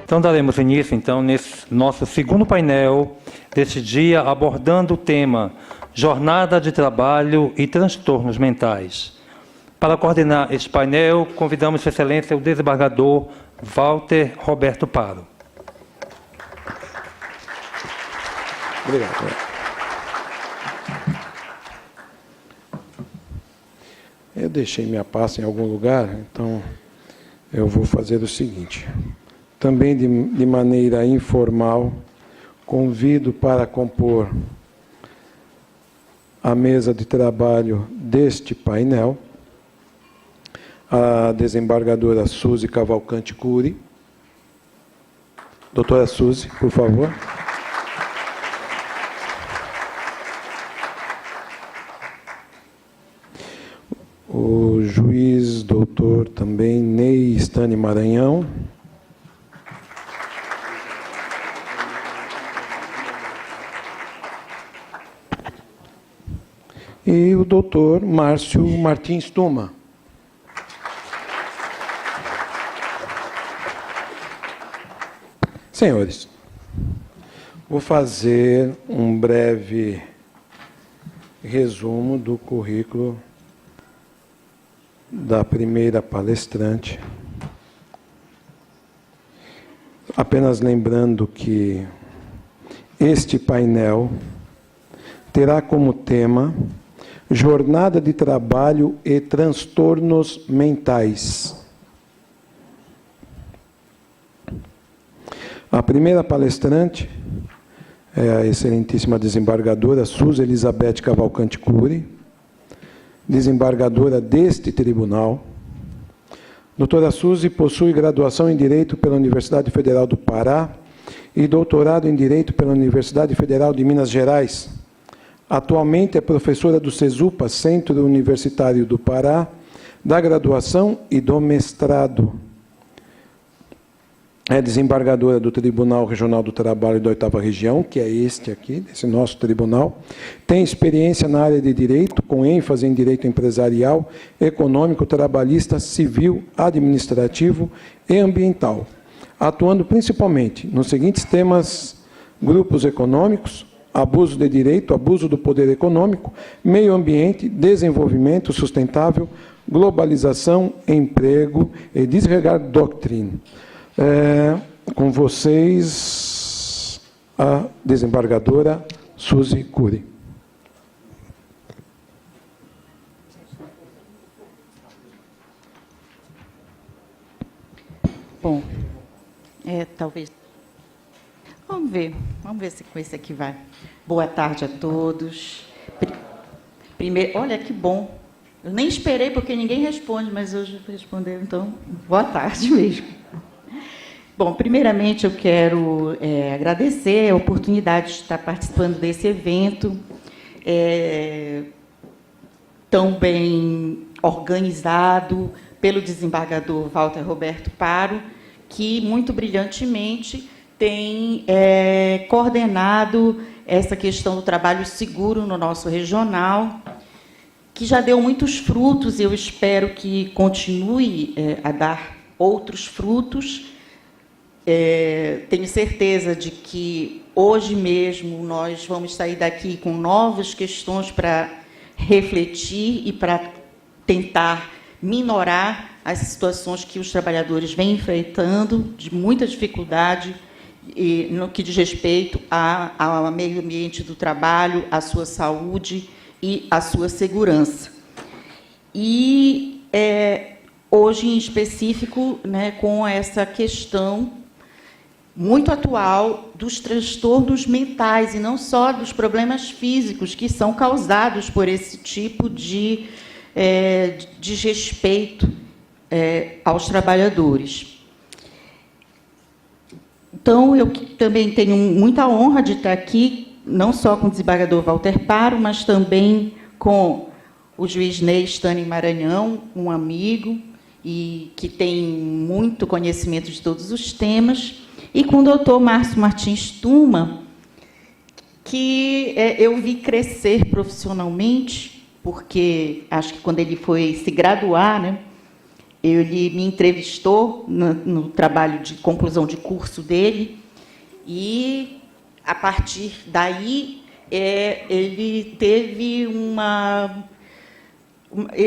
Então, daremos início, então, nesse nosso segundo painel deste dia, abordando o tema Jornada de Trabalho e Transtornos Mentais. Para coordenar este painel, convidamos Sua Excelência o desembargador Walter Roberto Paro. Obrigado. Eu deixei minha pasta em algum lugar, então eu vou fazer o seguinte. Também de maneira informal, convido para compor a mesa de trabalho deste painel a desembargadora Suzy Cavalcante Cury. Doutora Suzy, por favor. O juiz doutor também Ney Stani Maranhão. E o doutor Márcio Martins Tuma. Senhores, vou fazer um breve resumo do currículo da primeira palestrante. Apenas lembrando que este painel terá como tema Jornada de Trabalho e Transtornos Mentais. A primeira palestrante é a excelentíssima desembargadora Suzy Elizabeth Cavalcante Cury, desembargadora deste tribunal. Doutora Suzy possui graduação em Direito pela Universidade Federal do Pará e doutorado em Direito pela Universidade Federal de Minas Gerais. Atualmente é professora do CESUPA, Centro Universitário do Pará, da graduação e do mestrado. É desembargadora do Tribunal Regional do Trabalho da 8ª Região, que é este aqui, esse nosso tribunal. Tem experiência na área de direito, com ênfase em direito empresarial, econômico, trabalhista, civil, administrativo e ambiental, atuando principalmente nos seguintes temas: grupos econômicos, abuso de direito, abuso do poder econômico, meio ambiente, desenvolvimento sustentável, globalização, emprego e disregard doctrine. Com vocês, a desembargadora Suzy Cury. Bom, talvez... Vamos ver se com esse aqui vai. Boa tarde a todos. Primeiro, olha que bom. Eu nem esperei, porque ninguém responde, mas hoje respondeu, então, boa tarde mesmo. Bom, primeiramente eu quero agradecer a oportunidade de estar participando desse evento tão bem organizado pelo desembargador Walter Roberto Paro, que muito brilhantemente tem coordenado essa questão do trabalho seguro no nosso regional, que já deu muitos frutos, e eu espero que continue a dar outros frutos. Tenho certeza de que hoje mesmo nós vamos sair daqui com novas questões para refletir e para tentar minorar as situações que os trabalhadores vêm enfrentando, de muita dificuldade, no que diz respeito ao meio ambiente do trabalho, à sua saúde e à sua segurança. E, hoje, em específico, né, com essa questão muito atual dos transtornos mentais, e não só dos problemas físicos que são causados por esse tipo de desrespeito aos trabalhadores. Então, eu também tenho muita honra de estar aqui, não só com o desembargador Walter Paro, mas também com o juiz Ney Stani Maranhão, um amigo, e que tem muito conhecimento de todos os temas, e com o doutor Márcio Martins Tuma, que eu vi crescer profissionalmente, porque acho que quando ele foi se graduar, né, ele me entrevistou no trabalho de conclusão de curso dele, e, a partir daí, ele teve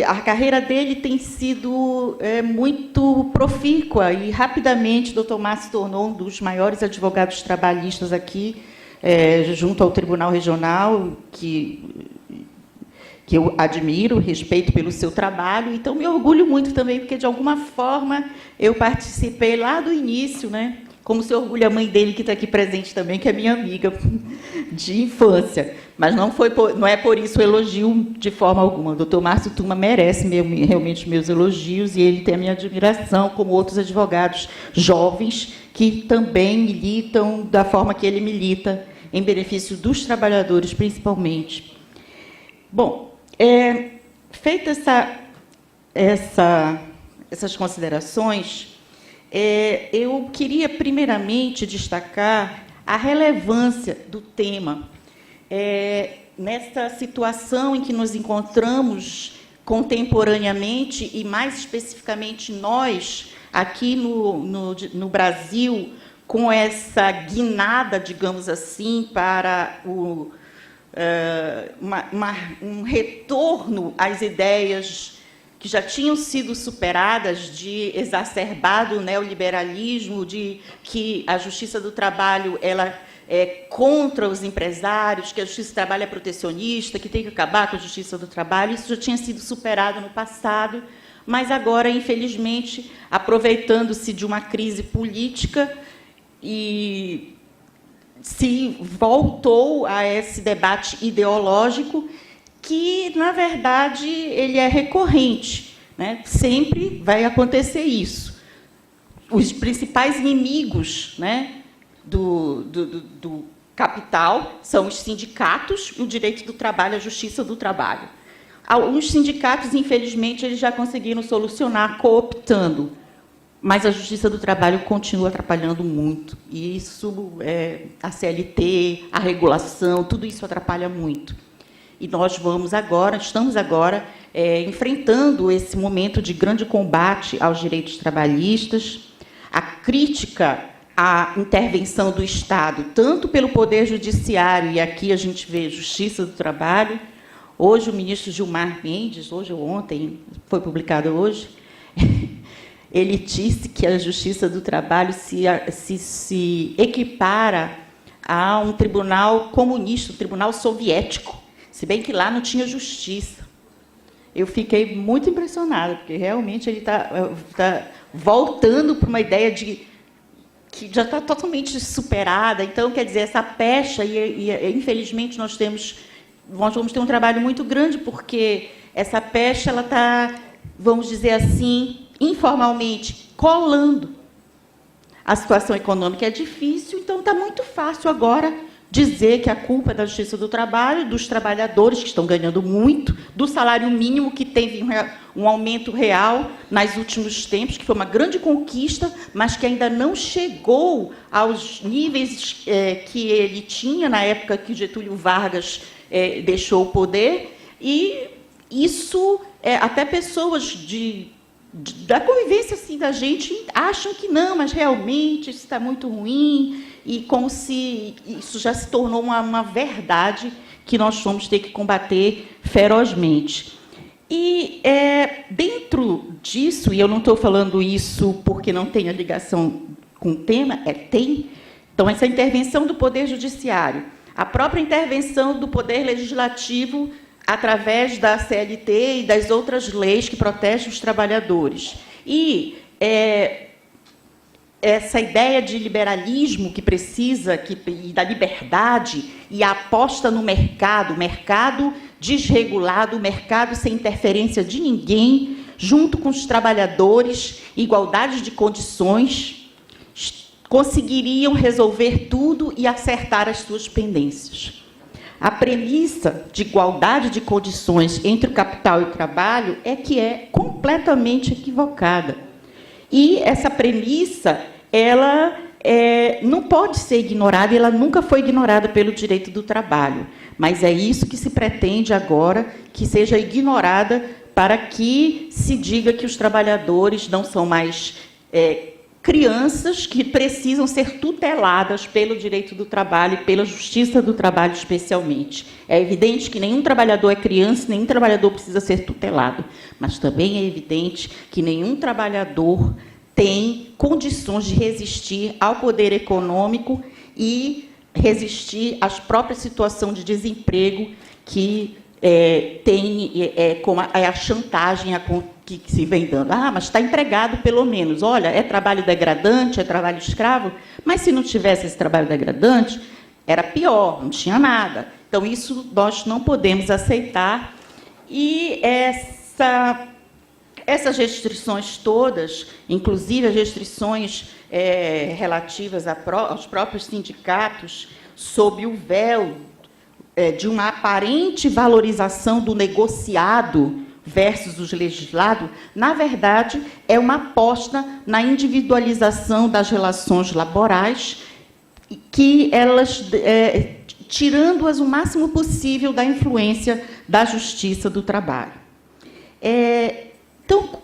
a carreira dele tem sido muito profícua, e, rapidamente, o Dr. Márcio se tornou um dos maiores advogados trabalhistas aqui, junto ao Tribunal Regional, que eu admiro, respeito pelo seu trabalho. Então, me orgulho muito também, porque, de alguma forma, eu participei lá do início, né? Como se orgulha a mãe dele, que está aqui presente também, que é minha amiga de infância. Mas não é por isso elogio de forma alguma. O doutor Márcio Tuma merece realmente meus elogios, e ele tem a minha admiração, como outros advogados jovens que também militam da forma que ele milita, em benefício dos trabalhadores, principalmente. Bom, feitas essas considerações, eu queria, primeiramente, destacar a relevância do tema. Nessa situação em que nos encontramos contemporaneamente, e, mais especificamente, nós, aqui no Brasil, com essa guinada, digamos assim, para um retorno às ideias que já tinham sido superadas, de exacerbado neoliberalismo, de que a Justiça do Trabalho ela é contra os empresários, que a Justiça do Trabalho é protecionista, que tem que acabar com a Justiça do Trabalho. Isso já tinha sido superado no passado, mas agora, infelizmente, aproveitando-se de uma crise política, e se voltou a esse debate ideológico, que, na verdade, ele é recorrente, né? Sempre vai acontecer isso. Os principais inimigos, né, do capital são os sindicatos e o direito do trabalho, a Justiça do Trabalho. Alguns sindicatos, infelizmente, eles já conseguiram solucionar cooptando, mas a Justiça do Trabalho continua atrapalhando muito. E isso, a CLT, a regulação, tudo isso atrapalha muito. E nós estamos agora enfrentando esse momento de grande combate aos direitos trabalhistas, a crítica à intervenção do Estado, tanto pelo Poder Judiciário, e aqui a gente vê Justiça do Trabalho. Hoje, o ministro Gilmar Mendes, hoje ou ontem, foi publicado hoje, ele disse que a Justiça do Trabalho se equipara a um tribunal comunista, um tribunal soviético, se bem que lá não tinha justiça. Eu fiquei muito impressionada, porque realmente ele está voltando para uma ideia que já está totalmente superada. Então, quer dizer, essa pecha, infelizmente, nós vamos ter um trabalho muito grande, porque essa pecha ela está, vamos dizer assim, informalmente, colando. A situação econômica é difícil, então está muito fácil agora dizer que a culpa é da Justiça do Trabalho, dos trabalhadores, que estão ganhando muito, do salário mínimo, que teve um aumento real nos últimos tempos, que foi uma grande conquista, mas que ainda não chegou aos níveis que ele tinha na época que Getúlio Vargas deixou o poder. E isso, até pessoas da convivência assim, da gente acham que não, mas realmente isso está muito ruim, e como se isso já se tornou uma verdade que nós vamos ter que combater ferozmente. E, dentro disso, e eu não estou falando isso porque não tenha ligação com o tema, tem. Então, essa intervenção do Poder Judiciário, a própria intervenção do Poder Legislativo, através da CLT e das outras leis que protegem os trabalhadores. E essa ideia de liberalismo que precisa, e da liberdade, e a aposta no mercado desregulado, mercado sem interferência de ninguém, junto com os trabalhadores, igualdade de condições, conseguiriam resolver tudo e acertar as suas pendências. A premissa de igualdade de condições entre o capital e o trabalho é completamente equivocada. E essa premissa, ela não pode ser ignorada, e ela nunca foi ignorada pelo direito do trabalho. Mas é isso que se pretende agora, que seja ignorada para que se diga que os trabalhadores não são mais crianças que precisam ser tuteladas pelo direito do trabalho e pela justiça do trabalho, especialmente. É evidente que nenhum trabalhador é criança, nenhum trabalhador precisa ser tutelado, mas também é evidente que nenhum trabalhador tem condições de resistir ao poder econômico e resistir à própria situação de desemprego que tem como a chantagem que se vem dando. Ah, mas está empregado, pelo menos. Olha, é trabalho degradante, é trabalho escravo, mas se não tivesse esse trabalho degradante, era pior, não tinha nada. Então, isso nós não podemos aceitar. E essas restrições todas, inclusive as restrições relativas aos próprios sindicatos, sob o véu de uma aparente valorização do negociado versus o legislado, na verdade, é uma aposta na individualização das relações laborais, que elas, tirando-as o máximo possível da influência da justiça do trabalho. Então,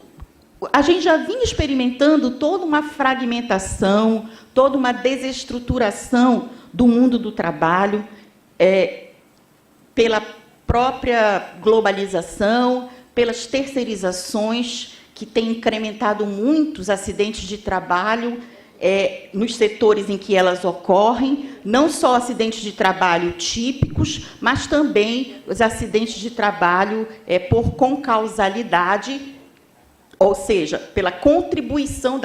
a gente já vinha experimentando toda uma fragmentação, toda uma desestruturação do mundo do trabalho, pela própria globalização, pelas terceirizações, que têm incrementado muito os acidentes de trabalho nos setores em que elas ocorrem, não só acidentes de trabalho típicos, mas também os acidentes de trabalho por concausalidade, ou seja, pela contribuição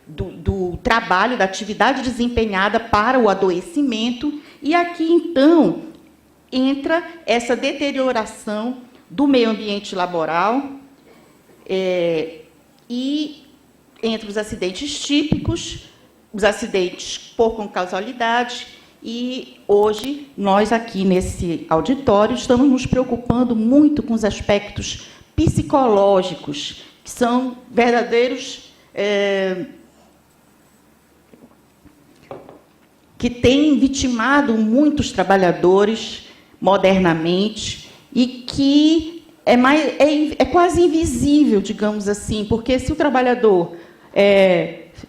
do trabalho, da atividade desempenhada para o adoecimento. E aqui, então, entra essa deterioração do meio ambiente laboral e entre os acidentes típicos, os acidentes por concausalidade, e hoje nós aqui nesse auditório estamos nos preocupando muito com os aspectos psicológicos, que são verdadeiros que têm vitimado muitos trabalhadores modernamente e que é quase invisível, digamos assim, porque se o trabalhador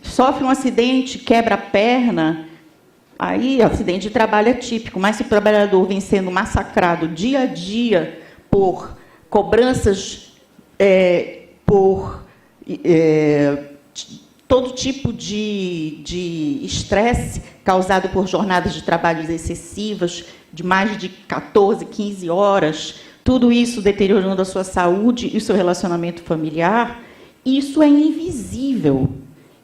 sofre um acidente, quebra a perna, aí acidente de trabalho é típico, mas se o trabalhador vem sendo massacrado dia a dia por cobranças, por todo tipo de estresse causado por jornadas de trabalho excessivas, de mais de 14, 15 horas, tudo isso deteriorando a sua saúde e o seu relacionamento familiar, isso é invisível.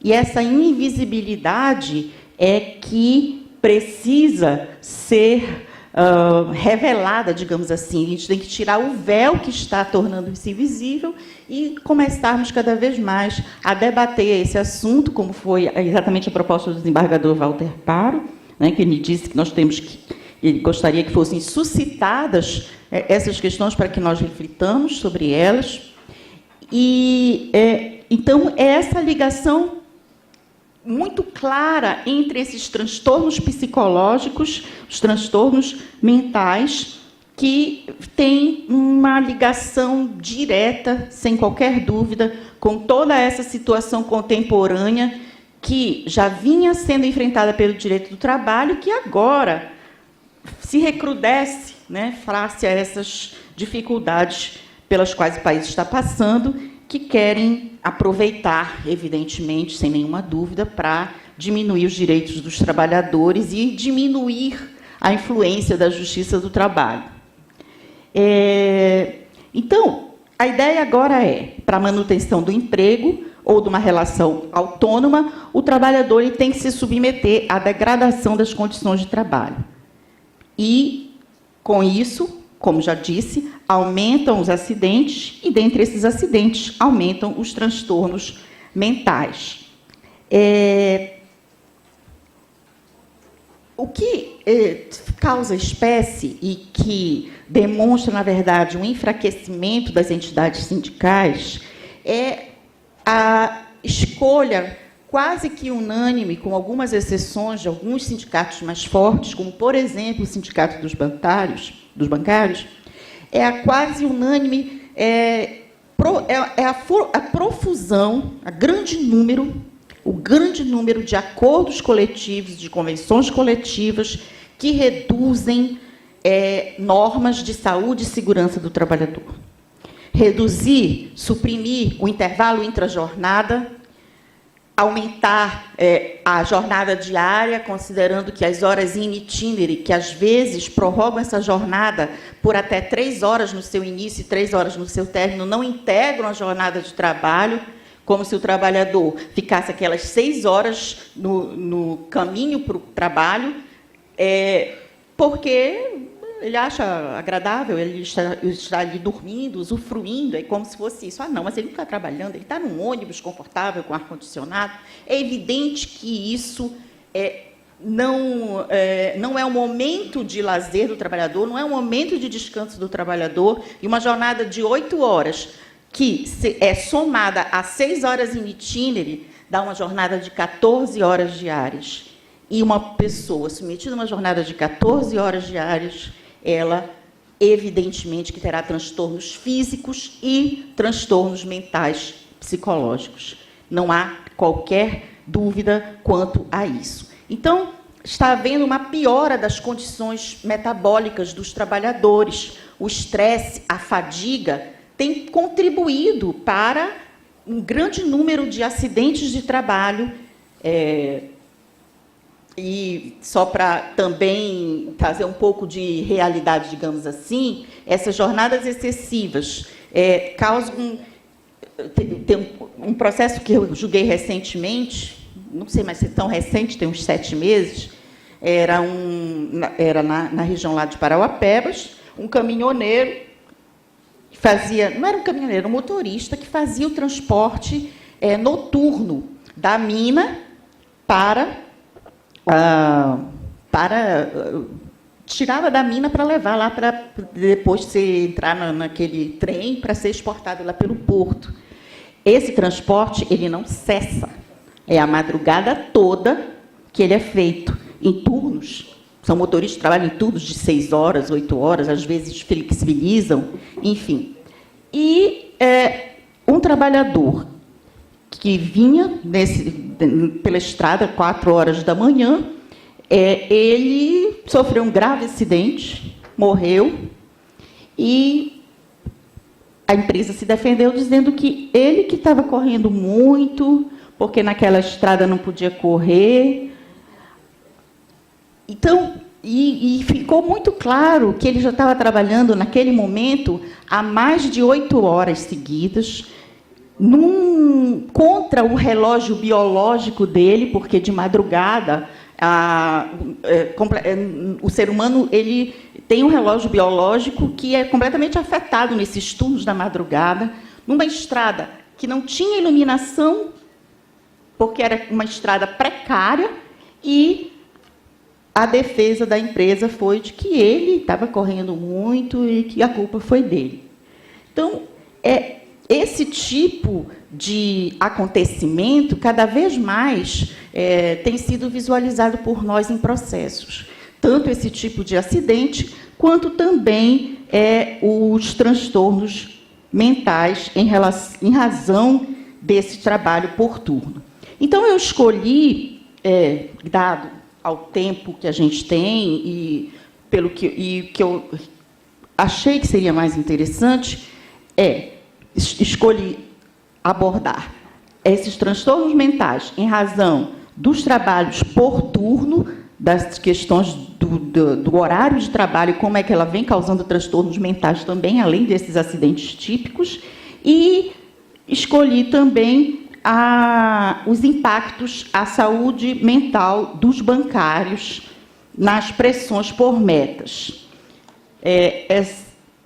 E essa invisibilidade é que precisa ser revelada, digamos assim. A gente tem que tirar o véu que está tornando isso invisível e começarmos cada vez mais a debater esse assunto, como foi exatamente a proposta do desembargador Walter Paro, né, que me disse que nós temos que... Ele gostaria que fossem suscitadas essas questões para que nós reflitamos sobre elas. E, então, é essa ligação muito clara entre esses transtornos psicológicos, os transtornos mentais, que tem uma ligação direta, sem qualquer dúvida, com toda essa situação contemporânea que já vinha sendo enfrentada pelo direito do trabalho, que agora se recrudesce, né, face a essas dificuldades pelas quais o país está passando, que querem aproveitar, evidentemente, sem nenhuma dúvida, para diminuir os direitos dos trabalhadores e diminuir a influência da justiça do trabalho. Então, a ideia agora é, para a manutenção do emprego ou de uma relação autônoma, o trabalhador ele tem que se submeter à degradação das condições de trabalho. E, com isso, como já disse, aumentam os acidentes e, dentre esses acidentes, aumentam os transtornos mentais. O que causa espécie e que demonstra, na verdade, um enfraquecimento das entidades sindicais é a escolha quase que unânime, com algumas exceções de alguns sindicatos mais fortes, como, por exemplo, o Sindicato dos Bancários, é a quase unânime, a profusão, o grande número de acordos coletivos, de convenções coletivas que reduzem normas de saúde e segurança do trabalhador. Reduzir, suprimir o intervalo intrajornada, aumentar a jornada diária, considerando que as horas in itinere, que às vezes prorrogam essa jornada por até 3 horas no seu início e 3 horas no seu término, não integram a jornada de trabalho, como se o trabalhador ficasse aquelas 6 horas no caminho para o trabalho, porque ele acha agradável, ele está ali dormindo, usufruindo, é como se fosse isso. Ah, não, mas ele não está trabalhando, ele está num ônibus confortável, com ar-condicionado. É evidente que isso não é um momento de lazer do trabalhador, não é um momento de descanso do trabalhador, e uma jornada de 8 horas, que é somada a 6 horas in itinere, dá uma jornada de 14 horas diárias. E uma pessoa submetida a uma jornada de 14 horas diárias, ela, evidentemente, que terá transtornos físicos e transtornos mentais psicológicos. Não há qualquer dúvida quanto a isso. Então, está havendo uma piora das condições metabólicas dos trabalhadores. O estresse, a fadiga, tem contribuído para um grande número de acidentes de trabalho. E só para também trazer um pouco de realidade, digamos assim, essas jornadas excessivas causam tem um processo que eu julguei recentemente, não sei mais se é tão recente, tem uns 7 meses, era na região lá de Parauapebas, um caminhoneiro fazia, não era um caminhoneiro, era um motorista que fazia o transporte noturno da mina tirava da mina para levar lá para depois entrar naquele trem para ser exportado lá pelo porto. Esse transporte ele não cessa, é a madrugada toda que ele é feito em turnos. São motoristas que trabalham em turnos de 6 horas, 8 horas, às vezes flexibilizam, enfim. E um trabalhador que vinha pela estrada 4 horas da manhã, ele sofreu um grave acidente, morreu, e a empresa se defendeu dizendo que ele que estava correndo muito, porque naquela estrada não podia correr. Então, e ficou muito claro que ele já estava trabalhando naquele momento há mais de 8 horas seguidas, contra o relógio biológico dele, porque de madrugada o ser humano ele tem um relógio biológico que é completamente afetado nesses turnos da madrugada, numa estrada que não tinha iluminação, porque era uma estrada precária, e a defesa da empresa foi de que ele estava correndo muito e que a culpa foi dele. Então, esse tipo de acontecimento, cada vez mais, tem sido visualizado por nós em processos. Tanto esse tipo de acidente, quanto também os transtornos mentais em razão desse trabalho por turno. Então, eu escolhi, dado ao tempo que a gente tem e que eu achei que seria mais interessante, escolhi abordar esses transtornos mentais em razão dos trabalhos por turno, das questões do horário de trabalho, como é que ela vem causando transtornos mentais também, além desses acidentes típicos, e escolhi também os impactos à saúde mental dos bancários nas pressões por metas.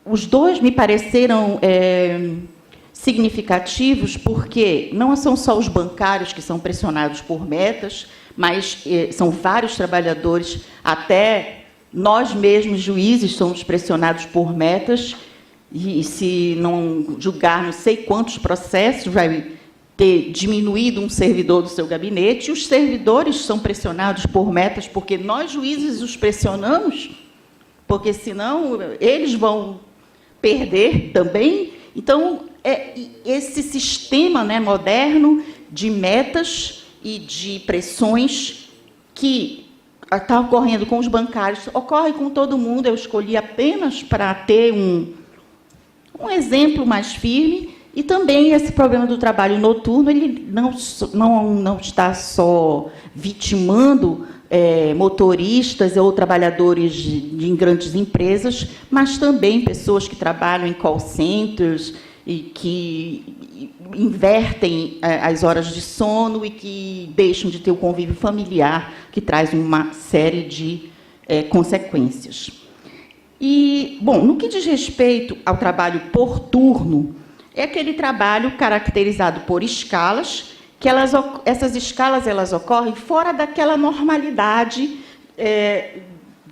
Os dois me pareceram significativos, porque não são só os bancários que são pressionados por metas, mas são vários trabalhadores, até nós mesmos, juízes, somos pressionados por metas, e se não julgar não sei quantos processos, vai ter diminuído um servidor do seu gabinete, e os servidores são pressionados por metas, porque nós, juízes, os pressionamos, porque, senão, eles vão perder também. Então, esse sistema, né, moderno de metas e de pressões que está ocorrendo com os bancários, ocorre com todo mundo. Eu escolhi apenas para ter um exemplo mais firme. E também esse problema do trabalho noturno, ele não está só vitimando motoristas ou trabalhadores em grandes empresas, mas também pessoas que trabalham em call centers e que invertem as horas de sono e que deixam de ter o convívio familiar, que traz uma série de consequências. E, bom, no que diz respeito ao trabalho por turno, é aquele trabalho caracterizado por escalas, que essas escalas elas ocorrem fora daquela normalidade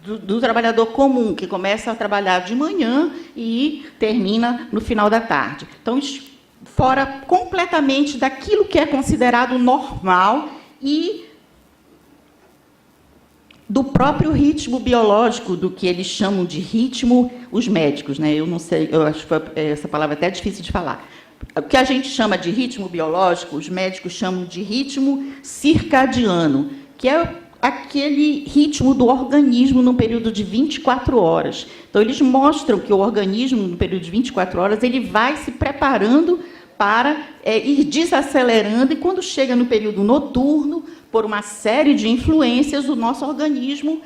do trabalhador comum, que começa a trabalhar de manhã e termina no final da tarde. Então, fora completamente daquilo que é considerado normal e do próprio ritmo biológico, do que eles chamam de ritmo, os médicos, né? Eu não sei, eu acho que essa palavra é até difícil de falar. O que a gente chama de ritmo biológico, os médicos chamam de ritmo circadiano, que é aquele ritmo do organismo num período de 24 horas. Então, eles mostram que o organismo, no período de 24 horas, ele vai se preparando para ir desacelerando, e quando chega no período noturno, por uma série de influências, o nosso organismo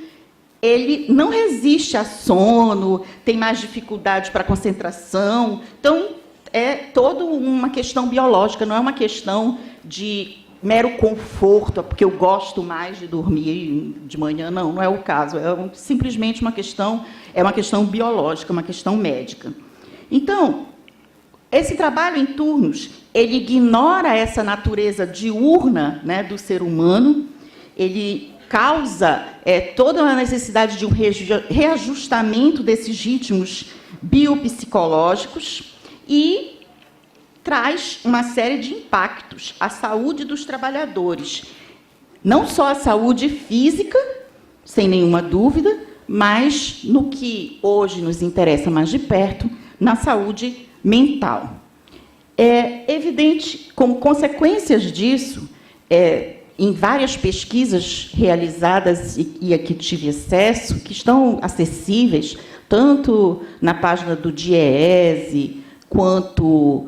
ele não resiste a sono, tem mais dificuldade para concentração. Então, é toda uma questão biológica, não é uma questão de mero conforto, porque eu gosto mais de dormir de manhã. Não é o caso. É simplesmente uma questão biológica, uma questão médica. Então, esse trabalho em turnos, ele ignora essa natureza diurna, né, do ser humano, ele causa toda a necessidade de um reajustamento desses ritmos biopsicológicos e traz uma série de impactos à saúde dos trabalhadores. Não só a saúde física, sem nenhuma dúvida, mas no que hoje nos interessa mais de perto, na saúde mental. É evidente, como consequências disso, em várias pesquisas realizadas e a que tive acesso, que estão acessíveis, tanto na página do DIEESE, quanto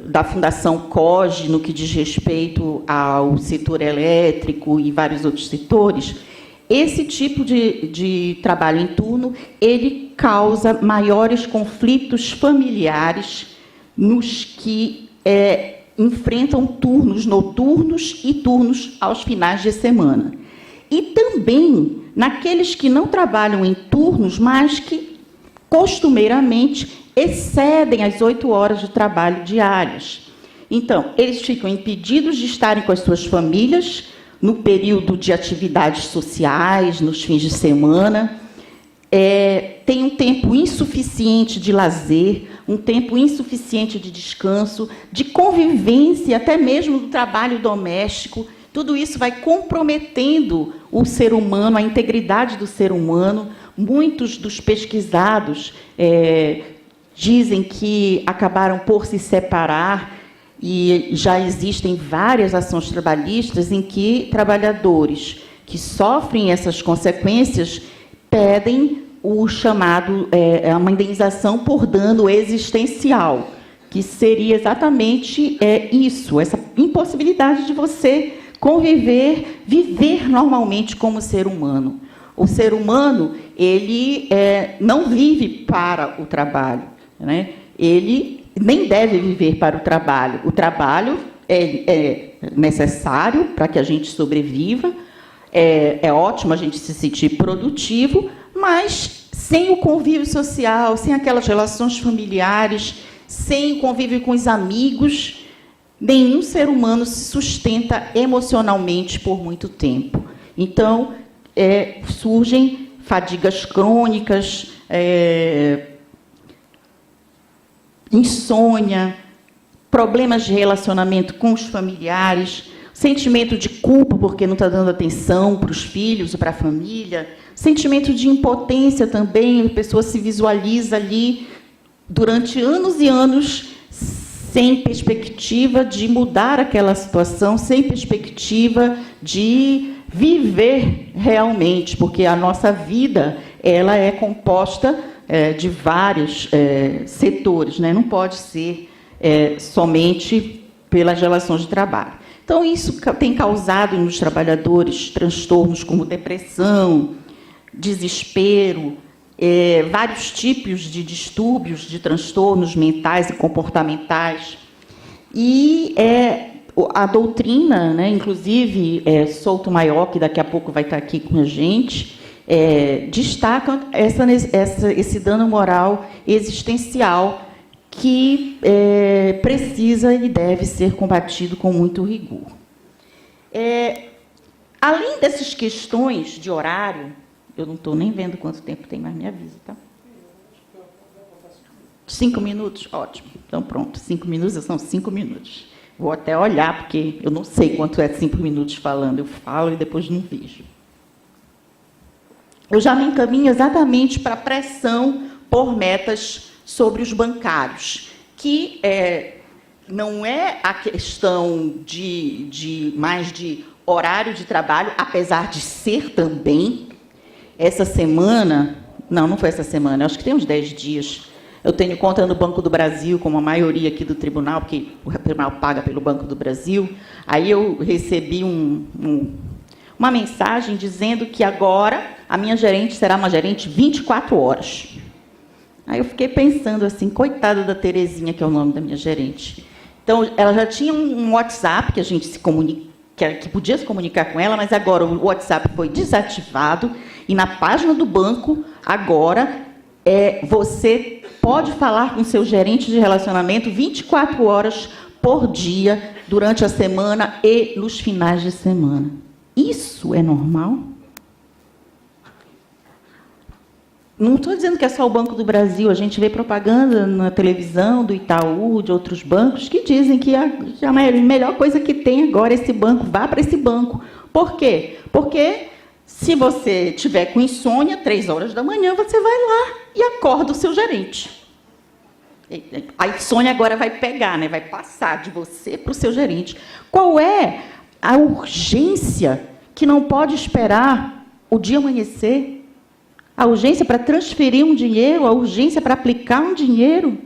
da Fundação COGE, no que diz respeito ao setor elétrico e vários outros setores, esse tipo de trabalho em turno, ele causa maiores conflitos familiares nos que enfrentam turnos noturnos e turnos aos finais de semana. E também naqueles que não trabalham em turnos, mas que, costumeiramente, excedem as 8 horas de trabalho diárias. Então, eles ficam impedidos de estarem com as suas famílias no período de atividades sociais, nos fins de semana, tem um tempo insuficiente de lazer, um tempo insuficiente de descanso, de convivência, até mesmo do trabalho doméstico. Tudo isso vai comprometendo o ser humano, a integridade do ser humano. Muitos dos pesquisados dizem que acabaram por se separar, e já existem várias ações trabalhistas em que trabalhadores que sofrem essas consequências pedem o chamado, uma indenização por dano existencial, que seria exatamente isso, essa impossibilidade de você conviver, viver normalmente como ser humano. O ser humano, ele não vive para o trabalho, né? Ele nem deve viver para o trabalho. O trabalho é necessário para que a gente sobreviva, é ótimo a gente se sentir produtivo, mas sem o convívio social, sem aquelas relações familiares, sem o convívio com os amigos, nenhum ser humano se sustenta emocionalmente por muito tempo. Então, surgem fadigas crônicas, insônia, problemas de relacionamento com os familiares. sentimento de culpa porque não está dando atenção para os filhos ou para a família, sentimento de impotência também, a pessoa se visualiza ali durante anos e anos sem perspectiva de mudar aquela situação, sem perspectiva de viver realmente, porque a nossa vida ela é composta de vários setores, né? Não pode ser somente pelas relações de trabalho. Então, isso tem causado nos trabalhadores transtornos como depressão, desespero, vários tipos de distúrbios, de transtornos mentais e comportamentais. E a doutrina, né, inclusive, Souto-Maior, que daqui a pouco vai estar aqui com a gente, destaca esse dano moral existencial que precisa e deve ser combatido com muito rigor. Além dessas questões de horário, eu não estou nem vendo quanto tempo tem, mas me avisa, tá? 5 minutos? Ótimo. Então, pronto. 5 minutos são 5 minutos. Vou até olhar, porque eu não sei quanto é 5 minutos falando. Eu falo e depois não vejo. Eu já me encaminho exatamente para a pressão por metas sobre os bancários, que não é a questão mais de horário de trabalho, apesar de ser também. Essa semana, não foi essa semana, acho que tem uns 10 dias, eu tenho conta no Banco do Brasil, como a maioria aqui do tribunal, porque o tribunal paga pelo Banco do Brasil. Aí eu recebi uma mensagem dizendo que agora a minha gerente será uma gerente 24 horas. Aí eu fiquei pensando assim, coitada da Terezinha, que é o nome da minha gerente. Então, ela já tinha um WhatsApp que a gente que podia se comunicar com ela, mas agora o WhatsApp foi desativado e na página do banco, agora, você pode falar com seu gerente de relacionamento 24 horas por dia, durante a semana e nos finais de semana. Isso é normal? Não estou dizendo que é só o Banco do Brasil, a gente vê propaganda na televisão do Itaú, de outros bancos, que dizem que a melhor coisa que tem agora é esse banco, vá para esse banco. Por quê? Porque se você tiver com insônia, 3 horas da manhã, você vai lá e acorda o seu gerente. A insônia agora vai pegar, né? Vai passar de você para o seu gerente. Qual é a urgência que não pode esperar o dia amanhecer? A urgência para transferir um dinheiro, a urgência para aplicar um dinheiro,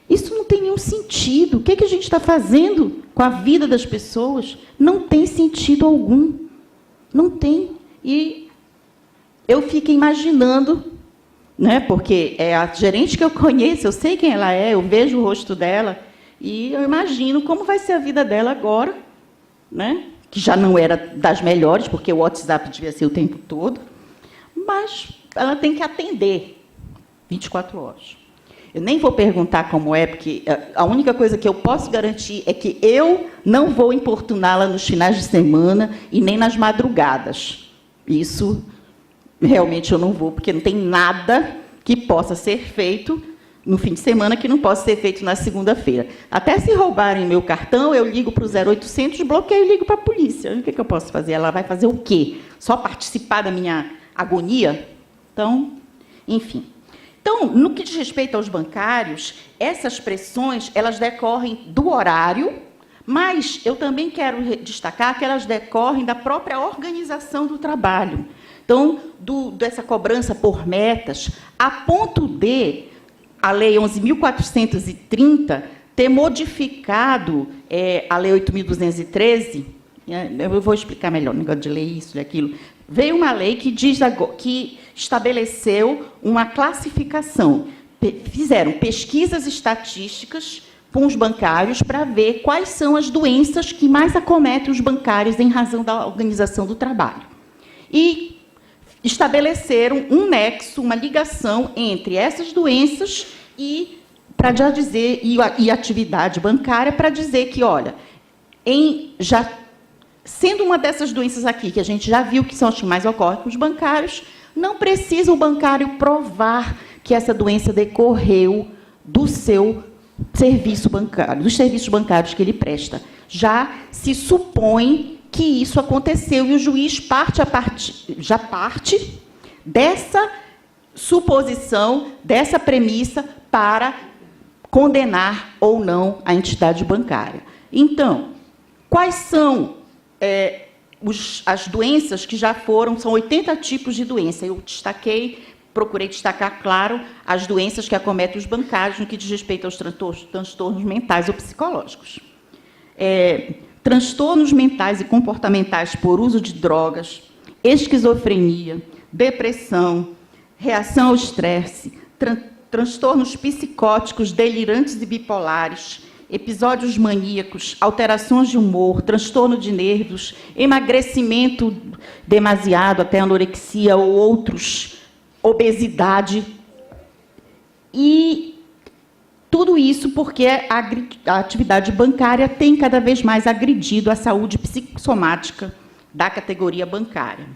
isso não tem nenhum sentido. O que a gente está fazendo com a vida das pessoas? Não tem sentido algum. Não tem. E eu fico imaginando, né, porque é a gerente que eu conheço, eu sei quem ela é, eu vejo o rosto dela, e eu imagino como vai ser a vida dela agora, né, que já não era das melhores, porque o WhatsApp devia ser o tempo todo, mas ela tem que atender 24 horas. Eu nem vou perguntar como é, porque a única coisa que eu posso garantir é que eu não vou importuná-la nos finais de semana e nem nas madrugadas. Isso, realmente, eu não vou, porque não tem nada que possa ser feito no fim de semana que não possa ser feito na segunda-feira. Até se roubarem meu cartão, eu ligo para o 0800, bloqueio e ligo para a polícia. O que eu posso fazer? Ela vai fazer o quê? Só participar da minha agonia? Então, enfim. Então, no que diz respeito aos bancários, essas pressões, elas decorrem do horário, mas eu também quero destacar que elas decorrem da própria organização do trabalho. Então, dessa cobrança por metas, a ponto de a Lei 11.430 ter modificado a Lei 8.213, eu vou explicar melhor o negócio de lei, isso e aquilo. Veio uma lei que estabeleceu uma classificação. Fizeram pesquisas estatísticas com os bancários para ver quais são as doenças que mais acometem os bancários em razão da organização do trabalho. E estabeleceram um nexo, uma ligação entre essas doenças e atividade bancária, para dizer que, olha, sendo uma dessas doenças aqui, que a gente já viu que são as que mais ocorrem com os bancários, não precisa o bancário provar que essa doença decorreu do seu serviço bancário, dos serviços bancários que ele presta. Já se supõe que isso aconteceu, e o juiz já parte dessa suposição, dessa premissa, para condenar ou não a entidade bancária. Então, quais são as doenças que já foram? São 80 tipos de doença. Eu procurei destacar, claro, as doenças que acometem os bancários no que diz respeito aos transtornos mentais ou psicológicos. Transtornos mentais e comportamentais por uso de drogas, esquizofrenia, depressão, reação ao estresse, transtornos psicóticos, delirantes e bipolares, episódios maníacos, alterações de humor, transtorno de nervos, emagrecimento demasiado, até anorexia ou outros, obesidade. E tudo isso porque a atividade bancária tem cada vez mais agredido a saúde psicossomática da categoria bancária.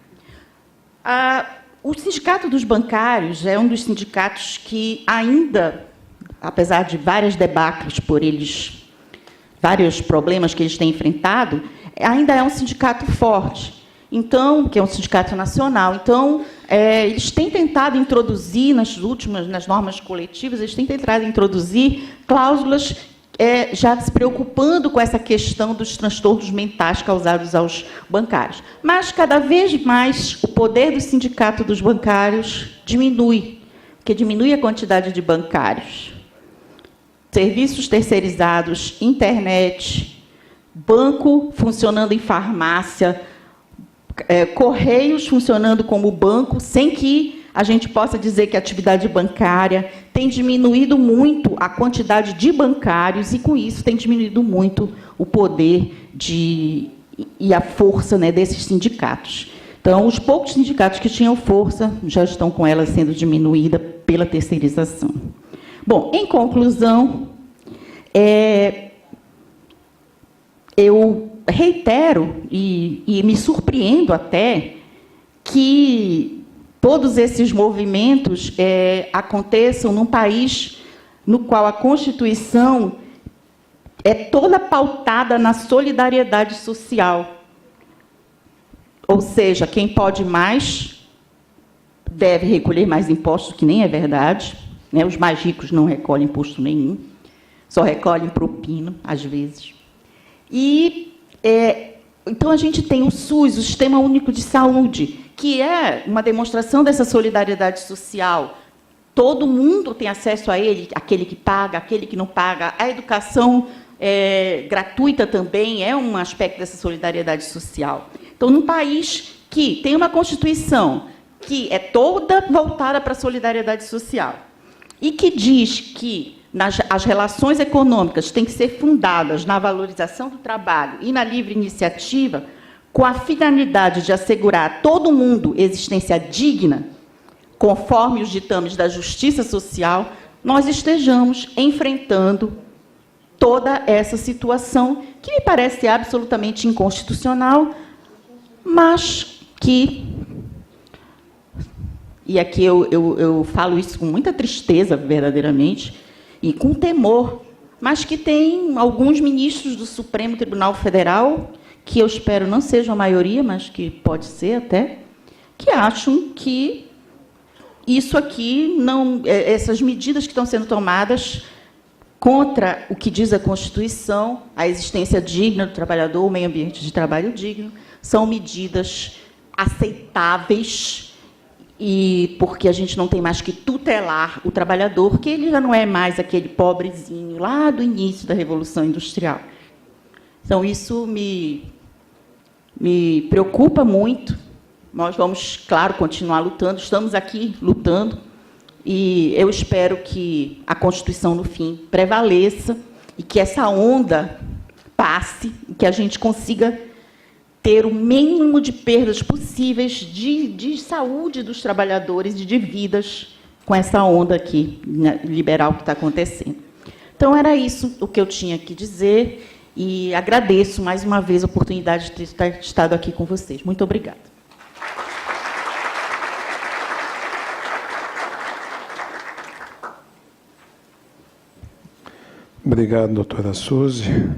O Sindicato dos Bancários é um dos sindicatos que ainda, apesar de várias debacles por eles, vários problemas que eles têm enfrentado, ainda é um sindicato forte. Então, que é um sindicato nacional. Então, eles têm tentado introduzir, nas normas coletivas, eles têm tentado introduzir cláusulas já se preocupando com essa questão dos transtornos mentais causados aos bancários. Mas, cada vez mais, o poder do Sindicato dos Bancários diminui, porque diminui a quantidade de bancários. Serviços terceirizados, internet, banco funcionando em farmácia, correios funcionando como banco, sem que a gente possa dizer que a atividade bancária tem diminuído muito a quantidade de bancários e, com isso, tem diminuído muito o poder e a força, né, desses sindicatos. Então, os poucos sindicatos que tinham força já estão com ela sendo diminuída pela terceirização. Bom, em conclusão, eu reitero e me surpreendo até que todos esses movimentos aconteçam num país no qual a Constituição é toda pautada na solidariedade social. Ou seja, quem pode mais deve recolher mais impostos, que nem é verdade, né? Os mais ricos não recolhem imposto nenhum, só recolhem propina, às vezes. Então, a gente tem o SUS, o Sistema Único de Saúde, que é uma demonstração dessa solidariedade social. Todo mundo tem acesso a ele, aquele que paga, aquele que não paga. A educação gratuita também é um aspecto dessa solidariedade social. Então, num país que tem uma Constituição que é toda voltada para a solidariedade social e que diz que as relações econômicas têm que ser fundadas na valorização do trabalho e na livre iniciativa, com a finalidade de assegurar a todo mundo existência digna, conforme os ditames da justiça social, nós estejamos enfrentando toda essa situação que me parece absolutamente inconstitucional, mas que, e aqui eu falo isso com muita tristeza, verdadeiramente, e com temor, mas que tem alguns ministros do Supremo Tribunal Federal, que eu espero não sejam a maioria, mas que pode ser até, que acham que isso aqui não, essas medidas que estão sendo tomadas contra o que diz a Constituição, a existência digna do trabalhador, o meio ambiente de trabalho digno, são medidas aceitáveis, e porque a gente não tem mais que tutelar o trabalhador, que ele já não é mais aquele pobrezinho lá do início da Revolução Industrial. Então, isso me preocupa muito. Nós vamos, claro, continuar lutando, estamos aqui lutando, e eu espero que a Constituição, no fim, prevaleça, e que essa onda passe, e que a gente consiga ter o mínimo de perdas possíveis de saúde dos trabalhadores e de vidas com essa onda aqui, né, liberal que está acontecendo. Então, era isso o que eu tinha que dizer, e agradeço mais uma vez a oportunidade de ter estado aqui com vocês. Muito obrigada. Obrigado, doutora Suzy.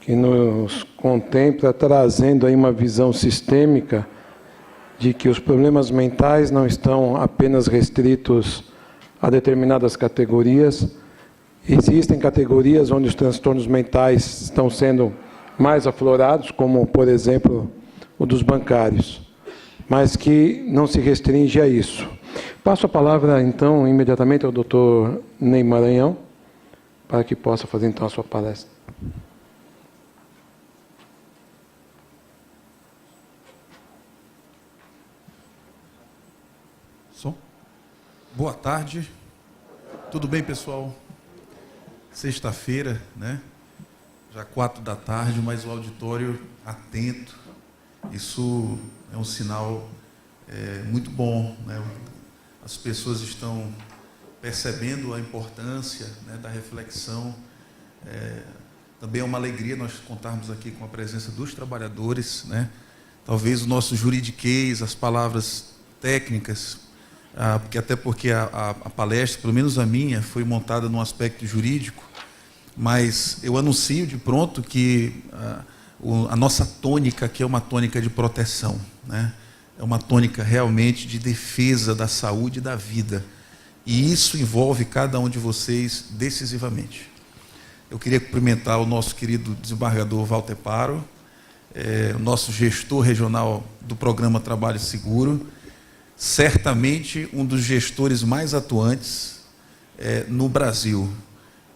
que nos contempla trazendo aí uma visão sistêmica de que os problemas mentais não estão apenas restritos a determinadas categorias. Existem categorias onde os transtornos mentais estão sendo mais aflorados, como, por exemplo, o dos bancários, mas que não se restringe a isso. Passo a palavra, então, imediatamente ao Dr. Ney Maranhão, para que possa fazer, então, a sua palestra. Som? Boa tarde. Tudo bem, pessoal? Sexta-feira, né? Já 4 da tarde, mas o auditório atento. Isso é um sinal muito bom, né? As pessoas estão percebendo a importância, né, da reflexão. Também é uma alegria nós contarmos aqui com a presença dos trabalhadores, né? Talvez o nosso juridiquês, as palavras técnicas, porque a palestra, pelo menos a minha, foi montada num aspecto jurídico, mas eu anuncio de pronto que a nossa tônica aqui é uma tônica de proteção, né? É uma tônica realmente de defesa da saúde e da vida. E isso envolve cada um de vocês decisivamente. Eu queria cumprimentar o nosso querido desembargador Walter Paro, o nosso gestor regional do programa Trabalho Seguro, certamente um dos gestores mais atuantes no Brasil.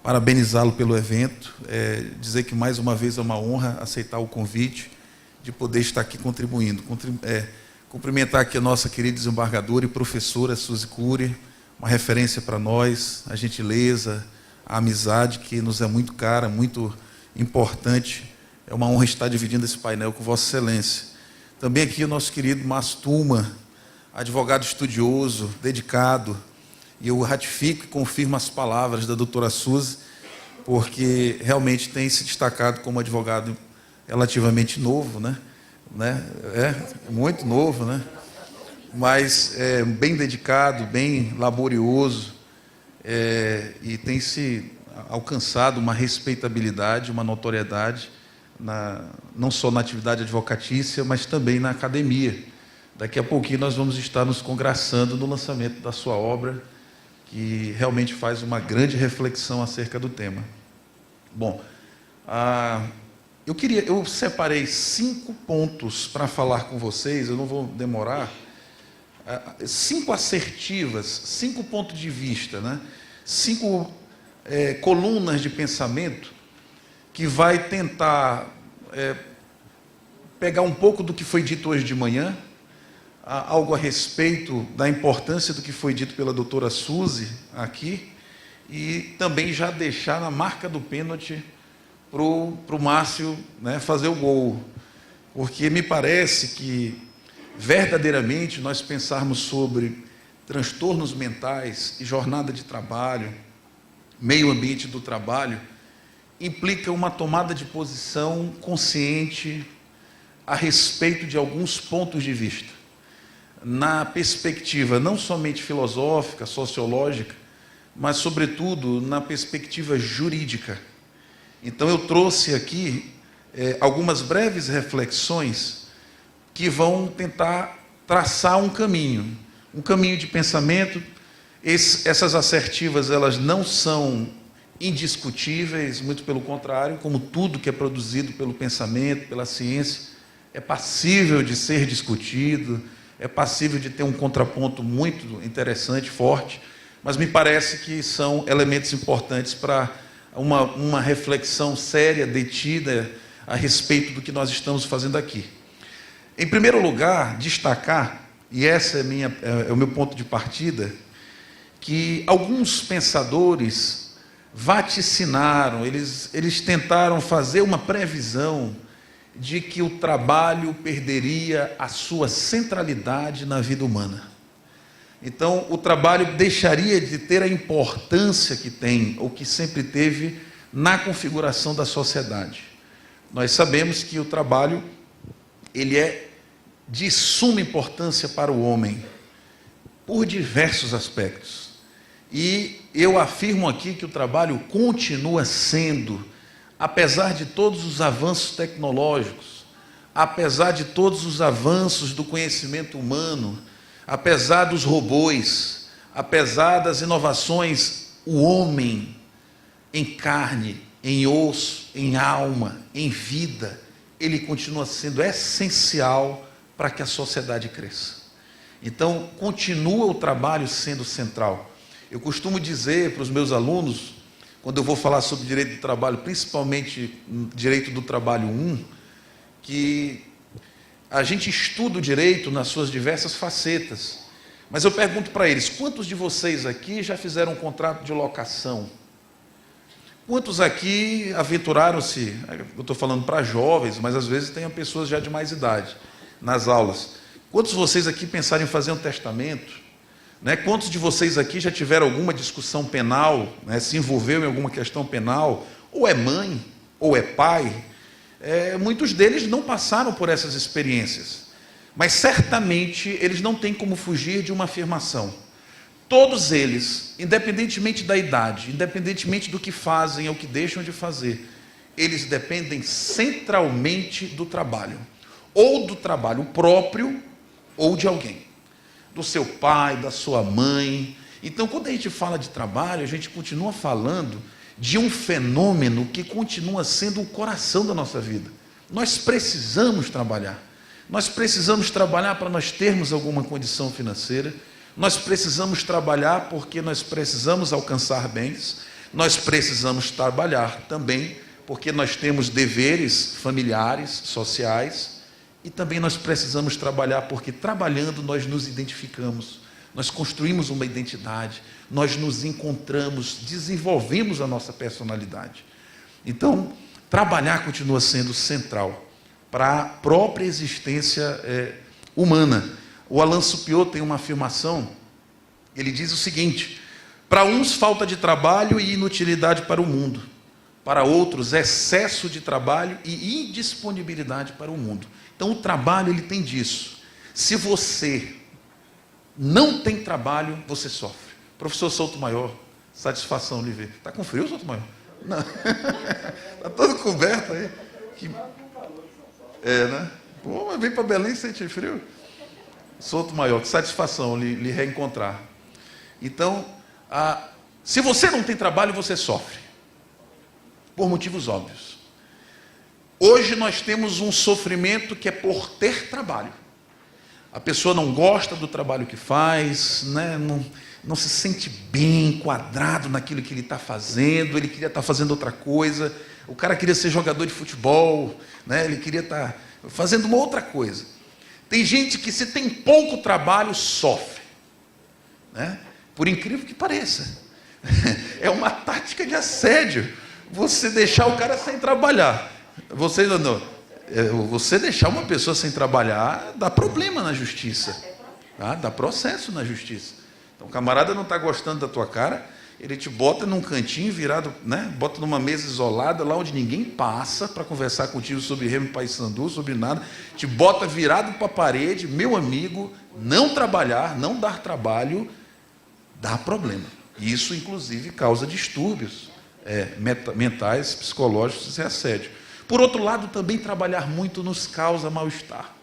Parabenizá-lo pelo evento, dizer que mais uma vez é uma honra aceitar o convite de poder estar aqui contribuindo. Cumprimentar aqui a nossa querida desembargadora e professora Suzy Cury, uma referência para nós, a gentileza, a amizade que nos é muito cara, muito importante. É uma honra estar dividindo esse painel com Vossa Excelência. Também aqui o nosso querido Márcio Tuma, advogado estudioso, dedicado, e eu ratifico e confirmo as palavras da doutora Suzy, porque realmente tem se destacado como advogado relativamente novo, né? Muito novo, né? Mas bem dedicado, bem laborioso, e tem se alcançado uma respeitabilidade, uma notoriedade, não só na atividade advocatícia, mas também na academia. Daqui a pouquinho nós vamos estar nos congraçando no lançamento da sua obra, que realmente faz uma grande reflexão acerca do tema. Bom, eu separei 5 pontos para falar com vocês, eu não vou demorar, 5 assertivas, 5 pontos de vista, né? 5 colunas de pensamento que vai tentar pegar um pouco do que foi dito hoje de manhã, algo a respeito da importância do que foi dito pela doutora Suzy aqui, e também já deixar na marca do pênalti para o Márcio, né, fazer o gol. Porque me parece que, verdadeiramente, nós pensarmos sobre transtornos mentais e jornada de trabalho, meio ambiente do trabalho, implica uma tomada de posição consciente a respeito de alguns pontos de vista, na perspectiva não somente filosófica, sociológica, mas, sobretudo, na perspectiva jurídica. Então, eu trouxe aqui algumas breves reflexões que vão tentar traçar um caminho de pensamento. Essas assertivas, elas não são indiscutíveis, muito pelo contrário, como tudo que é produzido pelo pensamento, pela ciência, é passível de ser discutido, é passível de ter um contraponto muito interessante, forte, mas me parece que são elementos importantes para uma reflexão séria, detida, a respeito do que nós estamos fazendo aqui. Em primeiro lugar, destacar, e esse é o meu ponto de partida, que alguns pensadores vaticinaram, eles tentaram fazer uma previsão de que o trabalho perderia a sua centralidade na vida humana. Então, o trabalho deixaria de ter a importância que tem, ou que sempre teve, na configuração da sociedade. Nós sabemos que o trabalho, ele é de suma importância para o homem, por diversos aspectos. E eu afirmo aqui que o trabalho continua sendo apesar de todos os avanços tecnológicos, apesar de todos os avanços do conhecimento humano, apesar dos robôs, apesar das inovações, o homem em carne, em osso, em alma, em vida, ele continua sendo essencial para que a sociedade cresça. Então, continua o trabalho sendo central. Eu costumo dizer para os meus alunos, quando eu vou falar sobre direito do trabalho, principalmente direito do trabalho 1, que a gente estuda o direito nas suas diversas facetas. Mas eu pergunto para eles, quantos de vocês aqui já fizeram um contrato de locação? Quantos aqui aventuraram-se, eu estou falando para jovens, mas às vezes tem pessoas já de mais idade, nas aulas. Quantos de vocês aqui pensaram em fazer um testamento? Né? Quantos de vocês aqui já tiveram alguma discussão penal, né? Se envolveu em alguma questão penal? Ou é mãe, ou é pai? Muitos deles não passaram por essas experiências, mas certamente eles não têm como fugir de uma afirmação. Todos eles, independentemente da idade, independentemente do que fazem ou que deixam de fazer, eles dependem centralmente do trabalho, ou do trabalho próprio, ou de alguém, do seu pai, da sua mãe. Então, quando a gente fala de trabalho, a gente continua falando de um fenômeno que continua sendo o coração da nossa vida. Nós precisamos trabalhar. Nós precisamos trabalhar para nós termos alguma condição financeira. Nós precisamos trabalhar porque nós precisamos alcançar bens. Nós precisamos trabalhar também porque nós temos deveres familiares, sociais. E também nós precisamos trabalhar porque trabalhando nós nos identificamos. Nós construímos uma identidade, nós nos encontramos, desenvolvemos a nossa personalidade. Então, trabalhar continua sendo central para a própria existência humana. O Alain Supiot tem uma afirmação, ele diz o seguinte: para uns falta de trabalho e inutilidade para o mundo, para outros excesso de trabalho e indisponibilidade para o mundo. Então o trabalho ele tem disso. Se você não tem trabalho, você sofre. Professor Soutomaior, satisfação lhe ver. Está com frio, Soutomaior? Não. Está todo coberto aí. Né? Pô, mas vem para Belém e sente frio. Soutomaior, que satisfação lhe reencontrar. Então, se você não tem trabalho, você sofre. Por motivos óbvios. Hoje nós temos um sofrimento que é por ter trabalho. A pessoa não gosta do trabalho que faz, né? Não se sente bem enquadrado naquilo que ele está fazendo, ele queria estar fazendo outra coisa, o cara queria ser jogador de futebol, né? Ele queria estar fazendo uma outra coisa. Tem gente que, se tem pouco trabalho, sofre, né? Por incrível que pareça. É uma tática de assédio você deixar o cara sem trabalhar. Você deixar uma pessoa sem trabalhar dá problema na justiça, tá? Dá processo na justiça. Então o camarada não está gostando da tua cara, ele te bota num cantinho virado, né? Bota numa mesa isolada, lá onde ninguém passa para conversar contigo sobre Remo Paysandu, sobre nada, te bota virado para a parede. Meu amigo, não trabalhar, não dar trabalho, dá problema. Isso, inclusive, causa distúrbios mentais, psicológicos e assédio. Por outro lado, também trabalhar muito nos causa mal-estar.